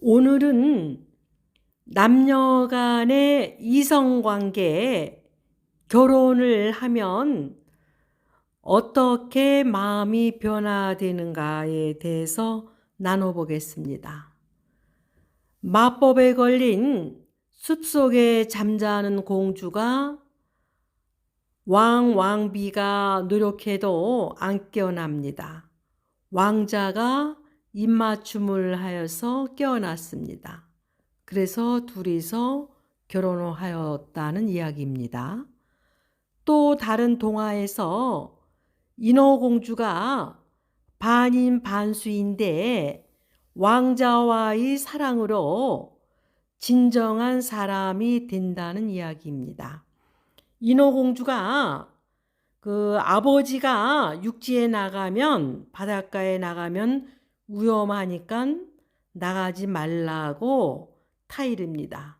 오늘은 남녀 간의 이성관계에 결혼을 하면 어떻게 마음이 변화되는가에 대해서 나눠보겠습니다. 마법에 걸린 숲속에 잠자는 공주가 왕비가 노력해도 안 깨어납니다. 왕자가 입맞춤을 하여서 깨어났습니다. 그래서 둘이서 결혼을 하였다는 이야기입니다. 또 다른 동화에서 인어공주가 반인반수인데 왕자와의 사랑으로 진정한 사람이 된다는 이야기입니다. 인어공주가 아버지가 육지에 나가면, 바닷가에 나가면 위험하니까 나가지 말라고 타이릅니다.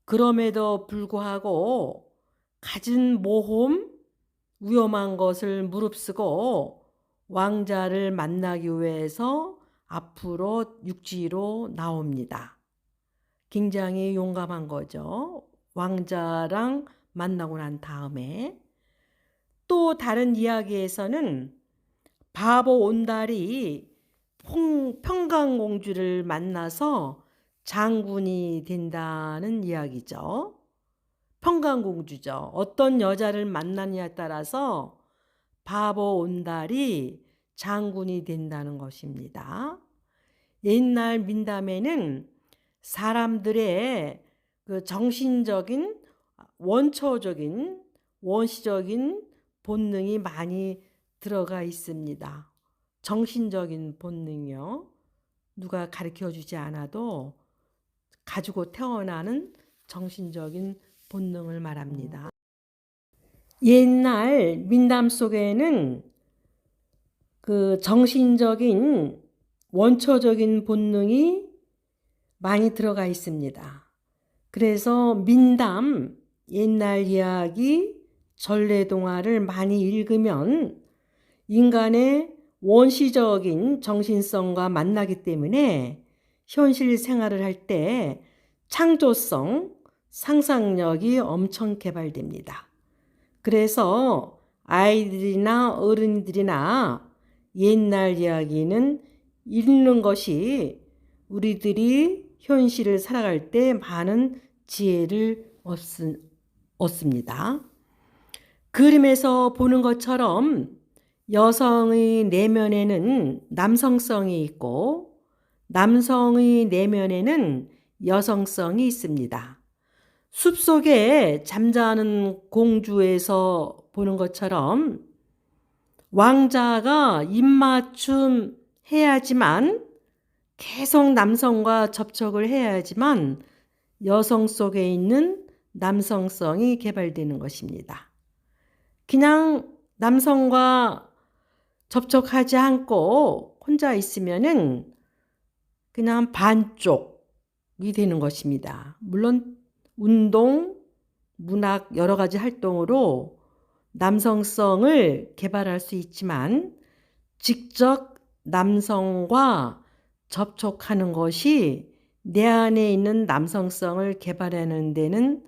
그럼에도 불구하고 갖은 모험, 위험한 것을 무릅쓰고 왕자를 만나기 위해서 앞으로 육지로 나옵니다. 굉장히 용감한 거죠. 왕자랑 만나고 난 다음에. 또 다른 이야기에서는 바보 온달이 평강공주를 만나서 장군이 된다는 이야기죠. 평강공주죠. 어떤 여자를 만나느냐에 따라서 바보 온달이 장군이 된다는 것입니다. 옛날 민담에는 사람들의 정신적인, 원시적인 본능이 많이 들어가 있습니다. 정신적인 본능이요. 누가 가르쳐 주지 않아도 가지고 태어나는 정신적인 본능을 말합니다. 옛날 민담 속에는 정신적인 원초적인 본능이 많이 들어가 있습니다. 그래서 민담, 옛날 이야기, 전래동화를 많이 읽으면 인간의 원시적인 정신성과 만나기 때문에 현실 생활을 할 때 창조성, 상상력이 엄청 개발됩니다. 그래서 아이들이나 어른들이나 옛날 이야기는 읽는 것이 우리들이 현실을 살아갈 때 많은 지혜를 얻습니다. 그림에서 보는 것처럼 여성의 내면에는 남성성이 있고 남성의 내면에는 여성성이 있습니다. 숲속에 잠자는 공주에서 보는 것처럼 왕자가 입맞춤 해야지만, 계속 남성과 접촉을 해야지만 여성 속에 있는 남성성이 개발되는 것입니다. 그냥 남성과 접촉하지 않고 혼자 있으면은 그냥 반쪽이 되는 것입니다. 물론 운동, 문학 여러 가지 활동으로 남성성을 개발할 수 있지만 직접 남성과 접촉하는 것이 내 안에 있는 남성성을 개발하는 데는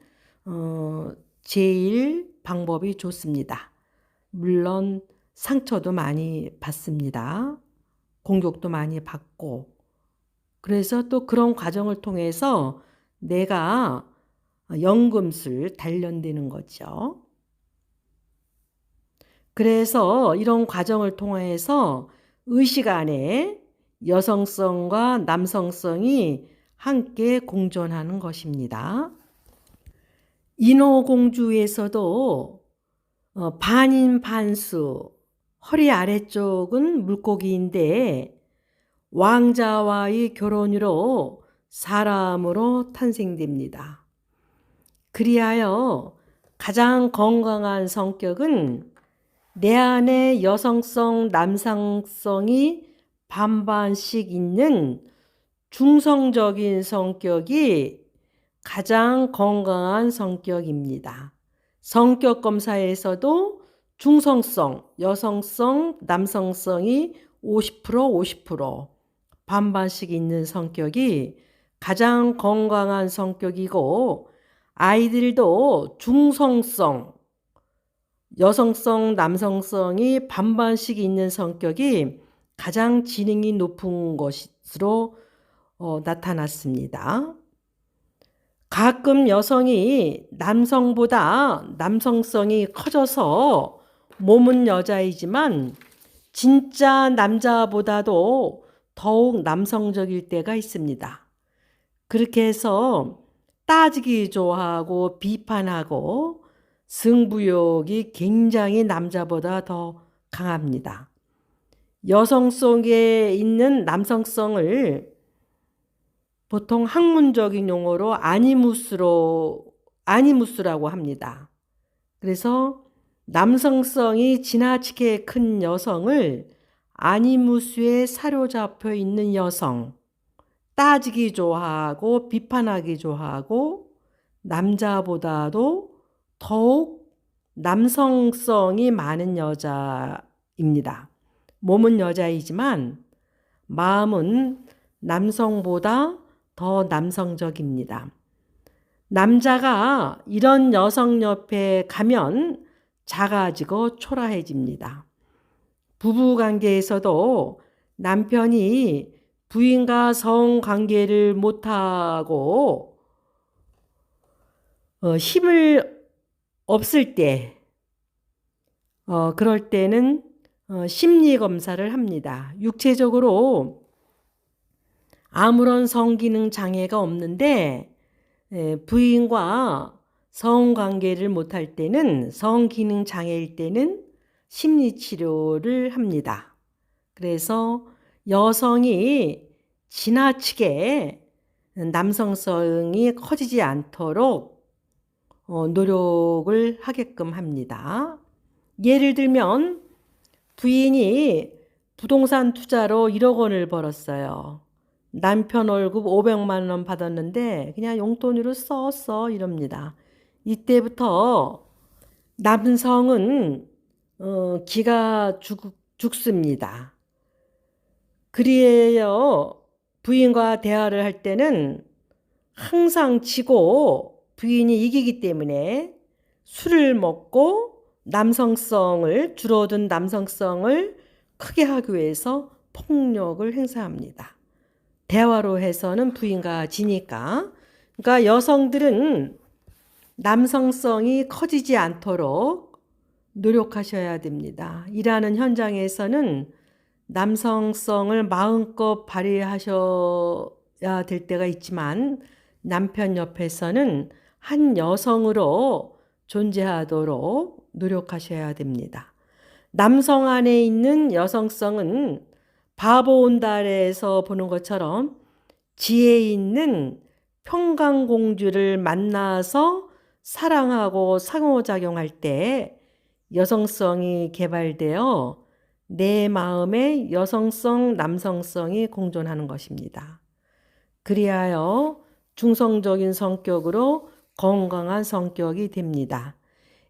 제일 방법이 좋습니다. 물론 상처도 많이 받습니다. 공격도 많이 받고. 그래서 또 그런 과정을 통해서 내가 연금술 단련되는 거죠. 그래서 이런 과정을 통해서 의식 안에 여성성과 남성성이 함께 공존하는 것입니다. 인어공주에서도 반인반수, 허리 아래쪽은 물고기인데 왕자와의 결혼으로 사람으로 탄생됩니다. 그리하여 가장 건강한 성격은 내 안에 여성성, 남성성이 반반씩 있는 중성적인 성격이 가장 건강한 성격입니다. 성격 검사에서도 중성성, 여성성, 남성성이 50%, 50% 반반씩 있는 성격이 가장 건강한 성격이고 아이들도 중성성, 여성성, 남성성이 반반씩 있는 성격이 가장 지능이 높은 것으로 나타났습니다. 가끔 여성이 남성보다 남성성이 커져서 몸은 여자이지만 진짜 남자보다도 더욱 남성적일 때가 있습니다. 그렇게 해서 따지기 좋아하고 비판하고 승부욕이 굉장히 남자보다 더 강합니다. 여성 속에 있는 남성성을 보통 학문적인 용어로 아니무스라고 합니다. 그래서 남성성이 지나치게 큰 여성을 아니무스에 사로잡혀 있는 여성, 따지기 좋아하고 비판하기 좋아하고 남자보다도 더욱 남성성이 많은 여자입니다. 몸은 여자이지만 마음은 남성보다 더 남성적입니다. 남자가 이런 여성 옆에 가면 작아지고 초라해집니다. 부부관계에서도 남편이 부인과 성관계를 못하고 힘을 없을 때 그럴 때는 심리검사를 합니다. 육체적으로 아무런 성기능 장애가 없는데 부인과 성관계를 못할 때는 성기능 장애일 때는 심리치료를 합니다. 그래서 여성이 지나치게 남성성이 커지지 않도록 노력을 하게끔 합니다. 예를 들면 부인이 부동산 투자로 1억 원을 벌었어요. 남편 월급 500만 원 받았는데 그냥 용돈으로 썼어 이럽니다. 이때부터 남성은 기가 죽습니다. 그리하여 부인과 대화를 할 때는 항상 지고 부인이 이기기 때문에 술을 먹고 줄어든 남성성을 크게 하기 위해서 폭력을 행사합니다. 대화로 해서는 부인과 지니까. 그러니까 여성들은 남성성이 커지지 않도록 노력하셔야 됩니다. 일하는 현장에서는 남성성을 마음껏 발휘하셔야 될 때가 있지만 남편 옆에서는 한 여성으로 존재하도록 노력하셔야 됩니다. 남성 안에 있는 여성성은 바보 온달에서 보는 것처럼 지혜 있는 평강공주를 만나서 사랑하고 상호작용할 때 여성성이 개발되어 내 마음에 여성성, 남성성이 공존하는 것입니다. 그리하여 중성적인 성격으로 건강한 성격이 됩니다.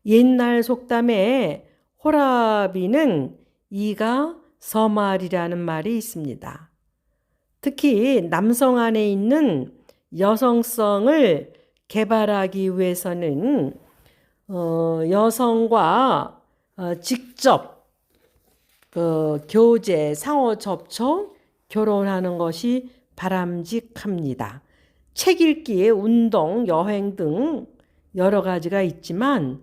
옛날 속담에 호라비는 이가 서말이라는 말이 있습니다. 특히 남성 안에 있는 여성성을 개발하기 위해서는 여성과 직접 교제, 상호 접촉, 결혼하는 것이 바람직합니다. 책 읽기, 운동, 여행 등 여러 가지가 있지만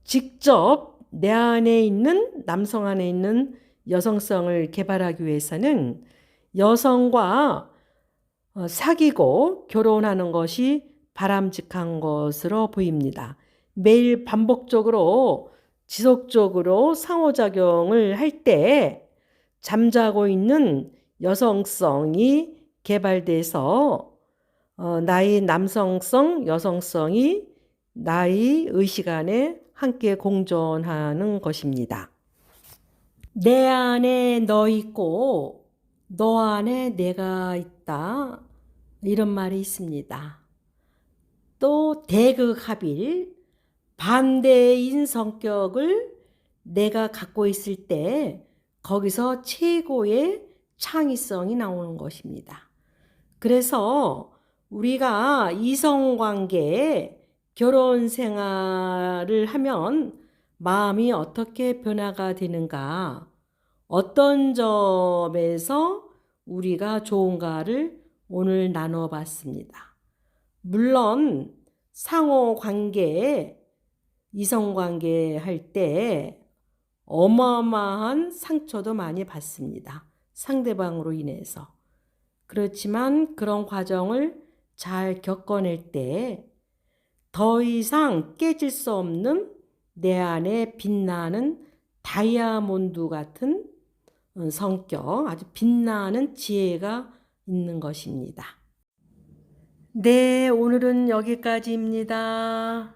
직접 내 안에 있는 남성 안에 있는 여성성을 개발하기 위해서는 여성과 사귀고 결혼하는 것이 바람직한 것으로 보입니다. 매일 반복적으로 지속적으로 상호작용을 할 때 잠자고 있는 여성성이 개발돼서 나의 남성성, 여성성이 나의 의식 안에 함께 공존하는 것입니다. 내 안에 너 있고 너 안에 내가 있다. 이런 말이 있습니다. 또 대극합일, 반대인 성격을 내가 갖고 있을 때 거기서 최고의 창의성이 나오는 것입니다. 그래서 우리가 이성관계, 결혼 생활을 하면 마음이 어떻게 변화가 되는가, 어떤 점에서 우리가 좋은가를 오늘 나눠봤습니다. 물론 상호관계, 이성관계 할 때 어마어마한 상처도 많이 받습니다. 상대방으로 인해서. 그렇지만 그런 과정을 잘 겪어낼 때 더 이상 깨질 수 없는 내 안에 빛나는 다이아몬드 같은 성격, 아주 빛나는 지혜가 있는 것입니다. 네, 오늘은 여기까지입니다.